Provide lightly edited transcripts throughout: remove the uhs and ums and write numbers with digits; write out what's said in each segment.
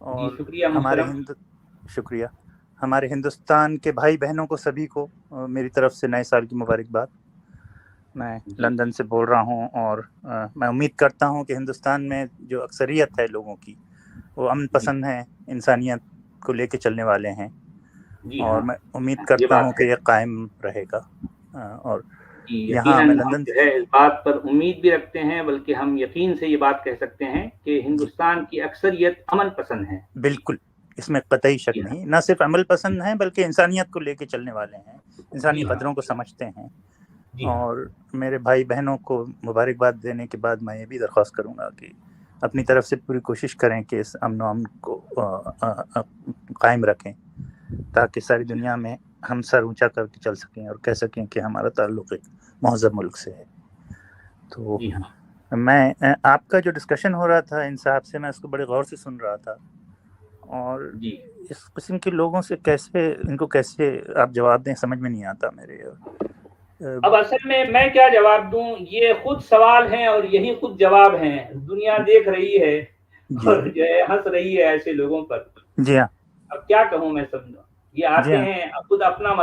اور شکریہ ہمارے محترم. شکریہ. ہمارے ہندوستان کے بھائی بہنوں کو سبھی کو میری طرف سے نئے سال کی مبارکباد. میں جی لندن سے بول رہا ہوں اور میں امید کرتا ہوں کہ ہندوستان میں جو اکثریت ہے لوگوں کی وہ امن پسند ہیں، انسانیت کو لے کے چلنے والے ہیں، جی اور ہاں، میں امید یہ کرتا ہوں بات کہ ہے. یہ قائم رہے گا. اور جی یہاں یقیناً میں ہم لندن جو ہے اس بات پر امید بھی رکھتے ہیں، بلکہ ہم یقین سے یہ بات کہہ سکتے ہیں کہ جی ہندوستان کی اکثریت امن پسند ہے. بالکل، اس میں قطعی شک جی ہاں. نہیں. نہ صرف عمل پسند ہیں بلکہ انسانیت کو لے کے چلنے والے ہیں، انسانی جی ہاں. قدروں کو سمجھتے ہیں. جی ہاں. اور میرے بھائی بہنوں کو مبارکباد دینے کے بعد میں یہ بھی درخواست کروں گا کہ اپنی طرف سے پوری کوشش کریں کہ اس امن و امن کو قائم رکھیں، تاکہ ساری دنیا میں ہم سر اونچا کر کے چل سکیں اور کہہ سکیں کہ ہمارا تعلق ایک مہذب ملک سے ہے. تو جی ہاں. میں آپ کا جو ڈسکشن ہو رہا تھا ان صاحب سے، میں اس کو بڑے غور سے سن رہا تھا، اور جی اس قسم کے لوگوں سے ان کو کیسے آپ جواب دیں سمجھ میں نہیں آتا میرے. اب اصل میں کیا جواب دوں؟ یہ خود سوال ہیں اور یہی خود جواب ہیں. دنیا دیکھ رہی ہے جی اور جو ہے ہنس رہی ہے ایسے لوگوں پر. جی ہاں اب کیا کہوں میں سمجھوں. یہ جی آتے ہاں ہیں خود اپنا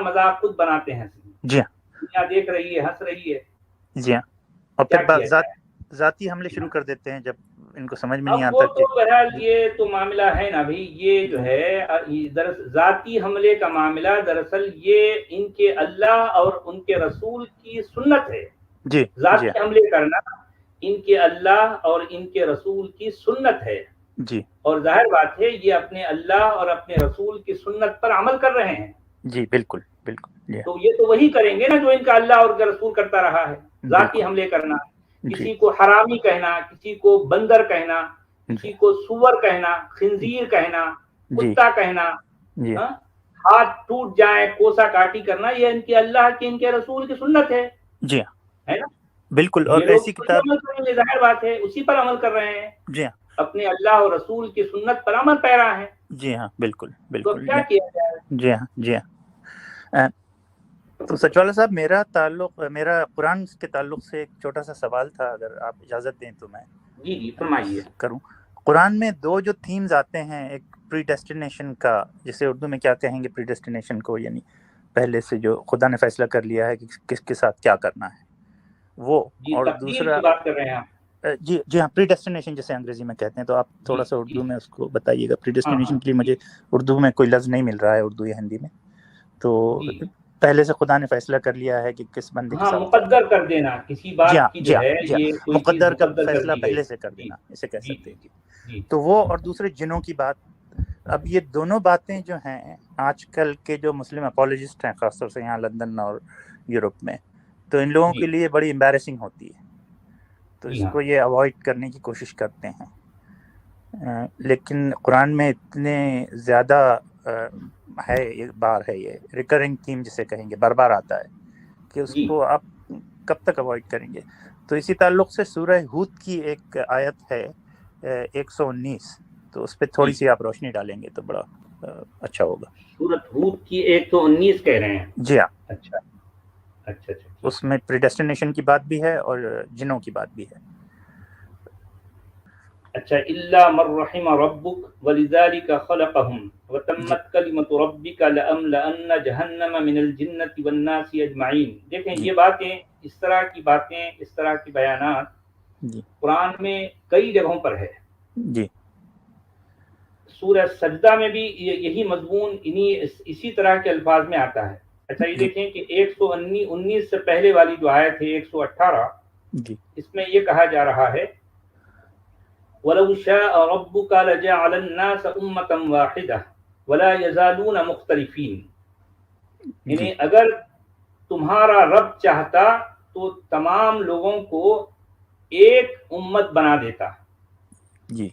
مذاق خود بناتے ہیں. جی ہاں دنیا دیکھ رہی ہے، ہنس رہی ہے. جی ہاں. اور کیا پھر کیا جائے؟ ذاتی حملے شروع کر دیتے ہیں جب ان کو سمجھ میں نہیں اب وہ آتا تو کہ بہرحال یہ تو معاملہ ہے نا بھائی. یہ جو ہے ذاتی حملے کا معاملہ، دراصل یہ ان کے اللہ اور ان کے رسول کی سنت ہے. جی جی ذاتی حملے کرنا ان کے اللہ اور ان کے رسول کی سنت ہے. جی اور ظاہر بات ہے یہ اپنے اللہ اور اپنے رسول کی سنت پر عمل کر رہے ہیں. جی بالکل بالکل. جی تو یہ تو وہی کریں گے نا جو ان کا اللہ اور کا رسول کرتا رہا ہے. ذاتی بالکل. حملے کرنا، جی کسی کو حرامی کہنا، کسی کو بندر کہنا، جی کسی کو سور کہنا، خنزیر کہنا، جی کتا کہنا، جی ہاتھ ٹوٹ جائے کوسا کاٹی کرنا، یہ ان کے اللہ کی ان کے رسول کی سنت ہے. جی ہے نا؟ بالکل. اور یہ لوگ ایسی اسی کتاب. عمل کریں گے، ظاہر بات ہے اسی پر عمل کر رہے ہیں. جی ہاں اپنے اللہ اور رسول کی سنت پر عمل پیرا ہے. جی ہاں بالکل تو اب بالکل. کیا کیا جائے؟ جی ہاں جی ہاں. تو سچوالہ صاحب، میرا قرآن کے تعلق سے ایک چھوٹا سا سوال تھا، اگر آپ اجازت دیں تو میں جی جی فرمائیے. کروں. قرآن میں دو جو تھیمز آتے ہیں، ایک پری ڈیسٹینیشن کا، جسے اردو میں کیا کہیں گے پری ڈیسٹینیشن کو، یعنی پہلے سے جو خدا نے فیصلہ کر لیا ہے کہ کس کے ساتھ کیا کرنا ہے وہ. جی اور تقدیر دوسرا کی بات کر رہے ہیں آپ؟ جی جی ہاں، پری ڈیسٹینیشن جسے انگریزی میں کہتے ہیں. تو آپ جی تھوڑا سا جی اردو میں اس کو بتائیے گا. پری ہاں ہاں ڈیسٹینیشن کے لیے جی مجھے اردو میں کوئی لفظ نہیں مل رہا ہے، اردو یا ہندی میں. تو جی پہلے سے خدا نے فیصلہ کر لیا ہے کہ کس بندے کے ہاں، ساتھ کیا مقدر کرنا. کر دینا کسی جی بات ہاں کی جی جو ہاں ہے جی ہاں. یہ کوئی چیز مقدر کا کر فیصلہ دی گئی. پہلے سے کر جی دینا، اسے کہہ جی سکتے ہیں. جی. جی تو وہ اور دوسرے جنوں کی بات. اب یہ دونوں باتیں جو ہیں آج کل کے جو مسلم اپولوجسٹ ہیں، خاص طور سے یہاں لندن اور یورپ میں، تو ان لوگوں جی کے لیے بڑی امبیرسنگ ہوتی ہے. تو جی اس ہاں کو یہ اوائڈ کرنے کی کوشش کرتے ہیں. لیکن قرآن میں اتنے زیادہ ہے، ایک بار ہے یہ ریکرنگ تھیم جسے کہیں گے، بار بار آتا ہے کہ اس جی کو آپ کب تک اوائڈ کریں گے. تو اسی تعلق سے سورہ ہود کی ایک آیت ہے 119، تو اس پہ جی تھوڑی سی آپ روشنی ڈالیں گے تو بڑا اچھا ہوگا. سورۃ ہود کی 119 کہہ رہے ہیں؟ جی ہاں. اچھا اچھا اچھا ٹھیک. اس میں پریڈیسٹینیشن کی بات بھی ہے اور جنوں کی بات بھی ہے. اچھا، الا من رحم ربک ولذلک خلقهم جی وتمت کلمۃ ربک لأملأن جہنم من الجنۃ والناس اجمعین. دیکھیں جی یہ باتیں، اس طرح کی باتیں، اس طرح کی بیانات جی قرآن میں کئی جگہوں پر ہے. جی سورہ سجدہ میں بھی یہی مضمون اسی طرح کے الفاظ میں آتا ہے. اچھا یہ جی دیکھیں کہ 119 سے پہلے والی جو آیت ہے 118، جی اس میں یہ کہا جا رہا ہے وَلَوْ شَاءَ رَبُّكَ لَجَعَلَ النَّاسَ أُمَّةً وَاحِدَةً وَلَا يَزَالُونَ مُخْتَلِفِينَ. جی یعنی اگر تمہارا رب چاہتا تو تمام لوگوں کو ایک امت بنا دیتا. جی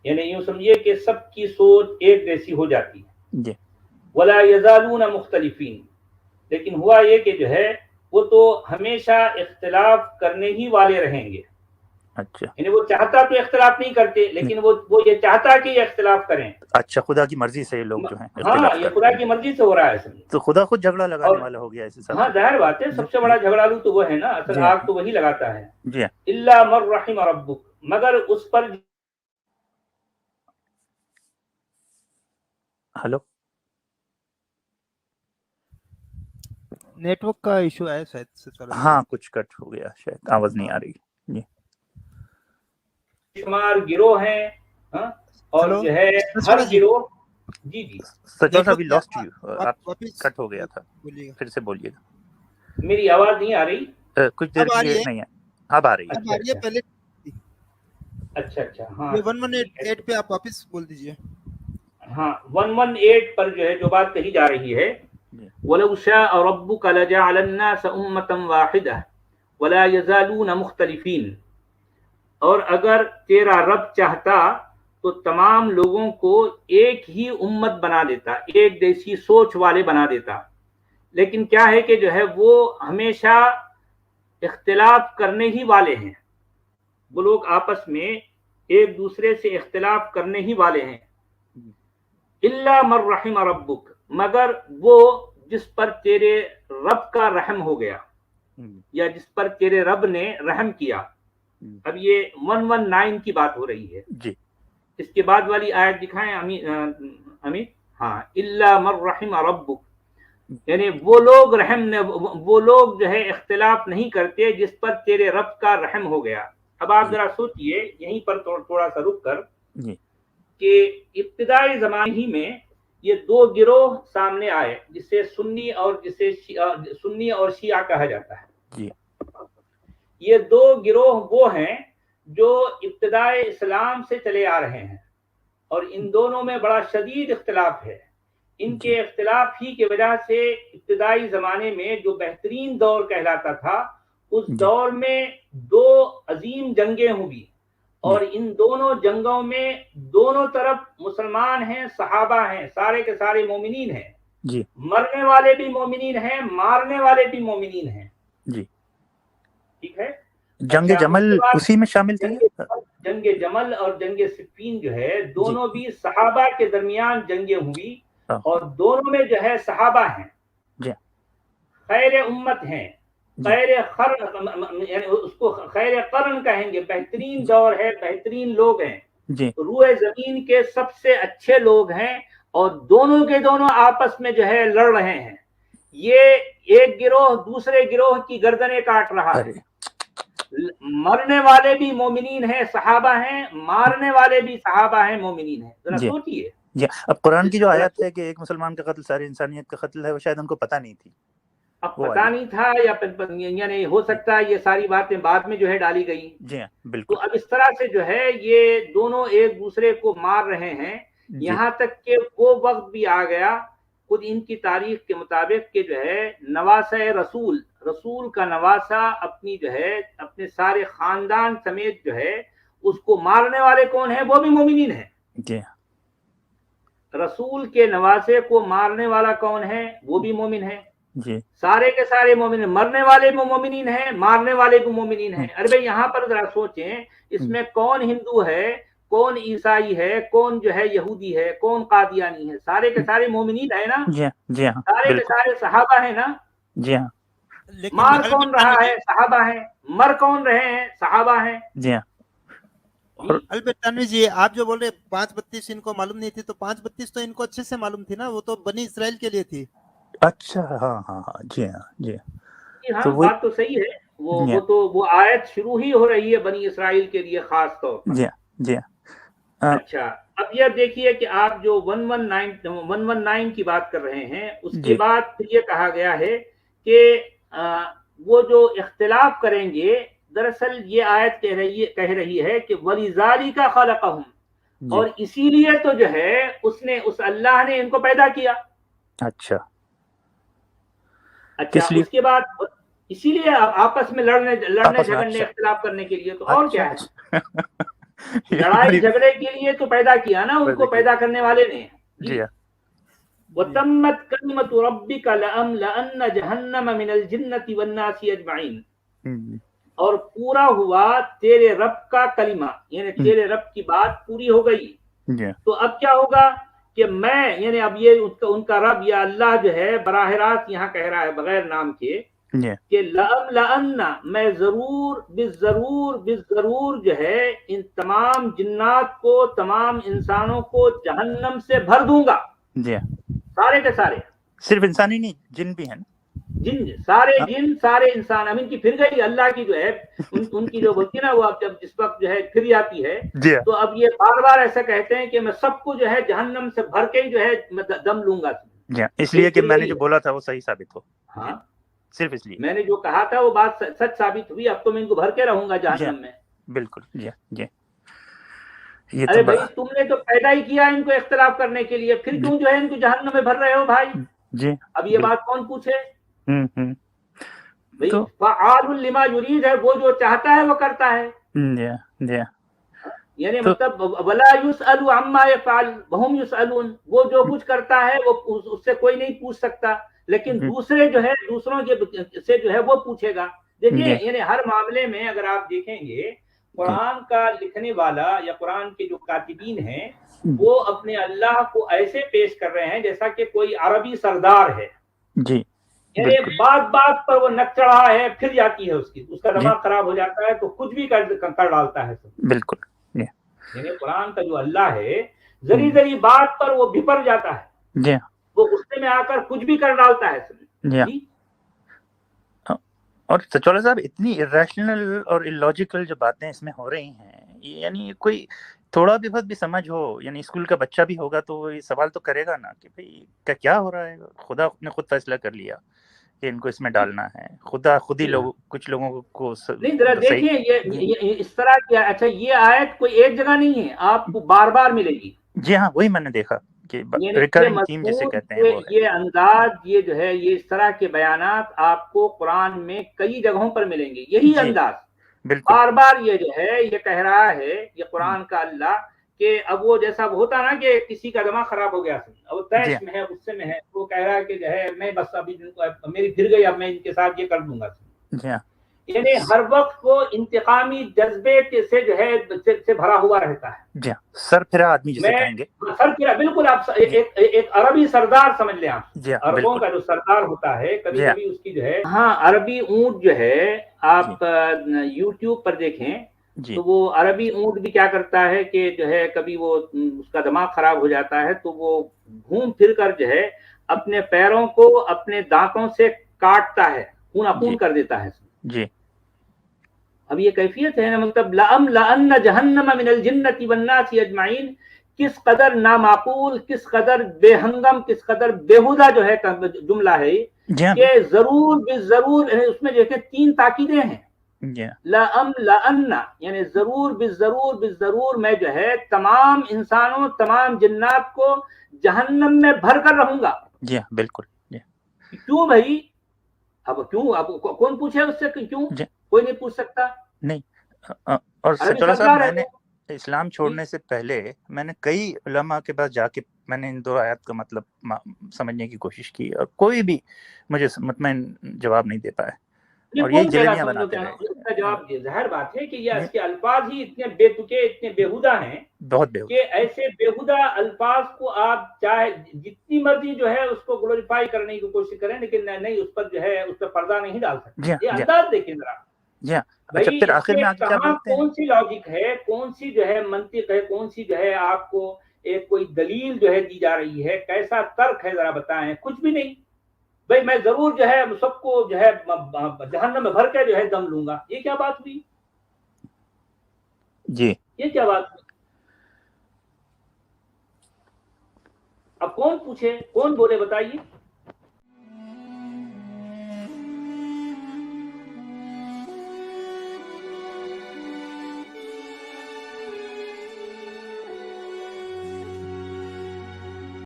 یعنی یوں سمجھیے کہ سب کی سوچ ایک جیسی ہو جاتی ہے. جی وَلَا يَزَالُونَ مُخْتَلِفِينَ. لیکن ہوا یہ کہ جو ہے وہ تو ہمیشہ اختلاف کرنے ہی والے رہیں گے. اچھا یعنی وہ چاہتا تو اختلاف نہیں کرتے، لیکن وہ یہ چاہتا کہ یہ اختلاف کریں. اچھا خدا کی مرضی سے یہ لوگ جو ہیں ہاں اختلاف یہ کرتے خدا ہیں، کی مرضی سے ہو رہا ہے سمجھ. تو خدا خود جھگڑا لگانے اور والا ہو گیا اس حساب ہاں سے. ظاہر بات ہے، سب سے بڑا جھگڑالو تو وہ ہے نا، اصل جی آگ تو وہی لگاتا ہے. جی ہاں. الا من رحم ربک، مگر اس پر ہلو نیٹ ورک کا ایشو ہے شاید سے تھوڑا. ہاں کچھ کٹ ہو گیا شاید، آواز نہیں آ رہی. جی شمار گروہ ہیں، ہاں، اور ہلو جو ہے سچ ہر میں جی گروہ. جی جی سجول صاحب نیٹ لاسٹ ورک یو، آپ واپس کٹ ہو گیا تھا، بولیے گا. پھر سے بولیے گا. میری آواز نہیں آ رہی. کچھ دیر اب آ کے لیے رہی ہے، نہیں ہے، اب آ رہی ہے. اب آ رہی ہے. پہلے اچھا ہاں یہ ٹھیک ہے. 118 پہ آپ واپس بول دیجیے. ہاں 118 پر جو ہے جو بات کہی جا رہی ہے، جی وَلَوْ شَاءَ رَبُّكَ لَجَعَلَ النَّاسَ أُمَّةً وَاحِدَةً وَلَا يَزَالُونَ مُخْتَلِفِينَ، اور اگر تیرا رب چاہتا تو تمام لوگوں کو ایک ہی امت بنا دیتا، ایک جیسی سوچ والے بنا دیتا. لیکن کیا ہے کہ جو ہے وہ ہمیشہ اختلاف کرنے ہی والے ہیں. وہ لوگ آپس میں ایک دوسرے سے اختلاف کرنے ہی والے ہیں. الا من رحم ربک، مگر وہ جس پر تیرے رب کا رحم ہو گیا، یا جس پر تیرے رب نے رحم کیا. اب یہ 119 کی بات ہو رہی ہے. جی اس کے بعد والی آیت دکھائیں امین. ہاں الا من رحم ربک، یعنی وہ لوگ جو ہے اختلاف نہیں کرتے جس پر تیرے رب کا رحم ہو گیا. اب آپ ذرا سوچئے یہیں پر تھوڑا سا رک کر جی کہ ابتدائی زمانے ہی میں یہ دو گروہ سامنے آئے، جسے سنی اور شیعہ کہا جاتا ہے. جی یہ دو گروہ وہ ہیں جو ابتدائے اسلام سے چلے آ رہے ہیں، اور ان دونوں میں بڑا شدید اختلاف ہے. ان کے اختلاف ہی کی وجہ سے ابتدائی زمانے میں جو بہترین دور کہلاتا تھا، اس دور میں دو عظیم جنگیں ہوئی، اور ان دونوں جنگوں میں دونوں طرف مسلمان ہیں، صحابہ ہیں، سارے کے سارے مومنین ہیں. جی مرنے والے بھی مومنین ہیں، مارنے والے بھی مومنین ہیں. جی ٹھیک ہے. جنگ اچھا، جمل اس کے بعد اسی میں شامل تھی. جنگ جمل اور جنگ صفین جو ہے جی دونوں بھی صحابہ کے درمیان جنگیں ہوئی، ہاں. اور دونوں میں جو ہے صحابہ ہیں، جی خیر امت ہیں، جی خیر قرن، یعنی اس کو خیر قرن کہیں گے، بہترین دور ہے، بہترین لوگ ہیں، جی روئے زمین کے سب سے اچھے لوگ ہیں، اور دونوں کے دونوں آپس میں جو ہے لڑ رہے ہیں. یہ ایک گروہ دوسرے گروہ کی گردنیں کاٹ رہا ہے. ارے مرنے والے بھی مومنین ہیں، صحابہ ہیں، مارنے والے بھی صحابہ ہیں، مومنین ہیں. ذرا جی سوچئے. جی. اب قرآن کی جو آیت ہے کہ ایک مسلمان کا قتل ساری انسانیت کا قتل ہے، وہ شاید ان کو پتہ نہیں تھی. اب وہ پتہ نہیں تھا، یا یعنی ہو سکتا ہے یہ ساری باتیں بعد میں جو ہے ڈالی گئی. جی ہاں بالکل. تو اب اس طرح سے جو ہے یہ دونوں ایک دوسرے کو مار رہے ہیں، جی یہاں تک کہ وہ وقت بھی آ گیا خود ان کی تاریخ کے مطابق کہ جو ہے نواسہ رسول کا نواسہ اپنی جو ہے اپنے سارے خاندان سمیت جو ہے اس کو مارنے والے کون ہیں؟ وہ بھی مومنین ہیں. جی رسول کے نواسے کو مارنے والا کون ہے؟ وہ بھی مومن ہے. جی سارے کے سارے مومن ہیں، مرنے والے بھی مومنین ہیں، مارنے والے بھی مومنین ہیں. ارے بھائی یہاں پر ذرا سوچیں، اس میں کون ہندو ہے، کون عیسائی ہے، کون جو ہے یہودی ہے، کون قادیانی ہے؟ سارے کے سارے مومنین ہیں نا، جی جی ہاں سارے کے بالکل. سارے صحابہ ہیں نا. جی ہاں لیکن مار کون رہا ہے؟ صحابہ ہیں. مر کون رہے ہیں؟ صحابہ ہیں. جی ہاں. البت تنویر جی، آپ جو بول رہے 5:32 ان کو معلوم نہیں تھی، تو 5:32 تو ان کو اچھے سے معلوم تھی نا، وہ تو بنی اسرائیل کے لیے تھی. اچھا ہاں ہاں ہاں. جی ہاں جی ہاں تو بات تو صحیح ہے. وہ آیت شروع ہی ہو رہی ہے بنی اسرائیل کے لیے خاص طور پر. جی جی. اچھا اب یہ دیکھیے کہ آپ جو 119 کی بات کر رہے ہیں، اس کے جی بعد پھر یہ کہا گیا ہے کہ وہ جو اختلاف کریں گے، دراصل یہ آیت کہہ رہی ہے کہ وَلِذَالِكَ خَلَقَهُمْ، اور اسی لیے تو جو ہے اس اللہ نے ان کو پیدا کیا. اچھا اچھا کس لیے؟ اس کے بعد اسی لیے آپس میں لڑنے آپس میں. جھگڑنے اچھا اختلاف کرنے کے لیے، تو اور اچھا کیا ہے؟ یہ لڑائی بڑی جھگڑے کے لیے تو پیدا کیا نا، ان کو پیدا کرنے والے نے. جی ہاں. وَتَمَّتْ كَلِمَةُ رَبِّكَ لَأَمْلَأَنَّ جَهَنَّمَ مِنَ الْجِنَّةِ وَالنَّاسِ أَجْمَعِينَ. اور پورا ہوا تیرے رب کا کلمہ، یعنی تیرے رب کی بات پوری ہو گئی، تو اب کیا ہوگا کہ میں، یعنی اب یہ ان کا رب یا اللہ جو ہے براہ راست یہاں کہہ رہا ہے بغیر نام کے کہ لَأَمْلَأَنَّ، میں ضرور بالضرور جو ہے ان تمام جنات کو، تمام انسانوں کو جہنم سے بھر دوں گا، سارے کے سارے، صرف انسان ہی نہیں، جن بھی ہیں، جن سارے انسان. اب ان کی پھر گئی اللہ کی جو ہے ان کی جو بولتی ہے نا، وہ اب جب جس وقت جو ہے پھر جاتی ہے، تو اب یہ بار بار ایسا کہتے ہیں کہ میں سب کو جو ہے جہنم سے بھر کے جو ہے میں دم لوں گا. اس لیے کہ میں نے جو بولا تھا وہ صحیح ثابت ہو. ہاں، صرف اس لیے میں نے جو کہا تھا وہ بات سچ ثابت ہوئی، اب تو میں ان کو بھر کے رہوں گا جہنم میں. بالکل. ارے بھائی تم نے تو پیدا ہی کیا ان کو اختلاف کرنے کے لیے، پھر کیوں جو ہے ان کو جہنم میں بھر رہے ہو بھائی؟ اب یہ بات کون پوچھے؟ بھائی فعال لما یرید ہے، وہ جو چاہتا ہے وہ کرتا ہے. یعنی مطلب ولا یسأل عما یفعل وهم یسألون، وہ جو کچھ کرتا ہے وہ اس سے کوئی نہیں پوچھ سکتا، لیکن دوسرے جو ہے دوسروں سے جو ہے وہ پوچھے گا. دیکھیے یعنی ہر معاملے میں اگر آپ دیکھیں گے، قرآن کا لکھنے والا یا قرآن کے جو کاتبین ہیں وہ اپنے اللہ کو ایسے پیش کر رہے ہیں جیسا کہ کوئی عربی سردار ہے. یعنی بات پر وہ نک چڑھا ہے، پھر جاتی ہے اس کا دماغ خراب ہو جاتا ہے تو کچھ بھی کر ڈالتا ہے. بالکل. یعنی قرآن کا جو اللہ ہے ذری بات پر وہ بھپر جاتا ہے، وہ غصے میں آ کر کچھ بھی کر ڈالتا ہے. اور سچولا صاحب اتنی irrational اور illogical جو باتیں اس میں ہو رہی ہیں، یعنی کوئی تھوڑا بھی بہت بھی سمجھ ہو، یعنی اسکول کا بچہ بھی ہوگا تو وہ یہ سوال تو کرے گا نا کہ بھئی کیا ہو رہا ہے. خدا نے خود فیصلہ کر لیا کہ ان کو اس میں ڈالنا ہے، خود ہی کچھ لوگوں کو نہیں. ذرا دیکھیں یہ اس طرح کیا. اچھا یہ آیت کوئی ایک جگہ نہیں ہے، آپ کو بار بار ملے گی. جی ہاں، وہی میں نے دیکھا کہ ریکرنگ تھیم جسے کہتے ہیں وہ ہے. یہ انداز، یہ جو ہے یہ اس طرح کے بیانات آپ کو قرآن میں کئی جگہوں پر ملیں گے. یہی انداز بار بار یہ جو ہے یہ کہہ رہا ہے یہ قرآن کا اللہ کہ اب وہ جیسا ہوتا نا کہ کسی کا دماغ خراب ہو گیا، اب تیش میں ہے، غصے میں ہے، وہ کہہ رہا ہے کہ جو ہے میں بس ابھی میری پھر گئی، اب میں ان کے ساتھ یہ کر دوں گا. یعنی ہر وقت وہ انتقامی جذبے سے جو ہے سے بھرا ہوا رہتا ہے. سر پھرا آدمی جسے کہیں گے، سر پھرا. بالکل. آپ ایک عربی سردار سمجھ لیں. آپ عربوں کا جو سردار ہوتا ہے کبھی کبھی اس کی جو ہے، ہاں عربی اونٹ جو ہے آپ یوٹیوب پر دیکھیں تو وہ عربی اونٹ بھی کیا کرتا ہے کہ جو ہے کبھی وہ اس کا دماغ خراب ہو جاتا ہے تو وہ گھوم پھر کر جو ہے اپنے پیروں کو اپنے دانتوں سے کاٹتا ہے، خون کر دیتا ہے. اب یہ کیفیت ہے نا، مطلب لَأَمْلَأَنَّ جَهَنَّمَ مِنَ الْجِنَّةِ وَالنَّاسِ أَجْمَعِينَ. کس قدر نامعقول، کس قدر بے ہنگم، کس قدر بیہودہ جو ہے جملہ ہے کہ ضرور اس میں دیکھیں 3 تاکیدیں ہیں. لَأَمْلَأَنَّ یعنی بالضرور میں جو ہے تمام انسانوں، تمام جنات کو جہنم میں بھر کر رہوں گا. جی بالکل. کیوں بھائی؟ اب کون پوچھے اس سے کیوں؟ کوئی نہیں پوچھ سکتا. نہیں. اور سچولا صاحب میں نے اسلام چھوڑنے سے پہلے میں نے کئی علماء کے پاس جا کے میں نے ان 2 آیات کا مطلب سمجھنے کی کوشش کی اور کوئی بھی مجھے مطمئن جواب نہیں دے پایا. اور یہ جلیاں بناتے رہے. اس کا جواب ظاہر بات ہے کہ یہ اس کے الفاظ ہی اتنے بے تکے، اتنے بیہودہ ہیں، بہت بیہودہ، کہ ایسے بیہودہ الفاظ کو آپ چاہے جتنی مرضی جو ہے اس کو گلوریفائی کرنے کی کوشش کریں لیکن نہیں اس پر جو ہے اس پہ پردہ نہیں ڈال سکتے. یہ انداز دیکھیں ذرا. اچھا پھر آخر میں آپ کیا بولتے ہیں؟ کون سی لاجک ہے، کون سی جو ہے منطق ہے، کون سی جو ہے آپ کو ایک کوئی دلیل جو ہے دی جا رہی ہے، کیسا ترک ہے ذرا بتائیں. کچھ بھی نہیں. بھائی میں ضرور جو ہے سب کو جو ہے جہنم میں بھر کے جو ہے دم لوں گا. یہ کیا بات ہوئی؟ جی یہ کیا بات ہوئی؟ اب کون پوچھے، کون بولے، بتائیے.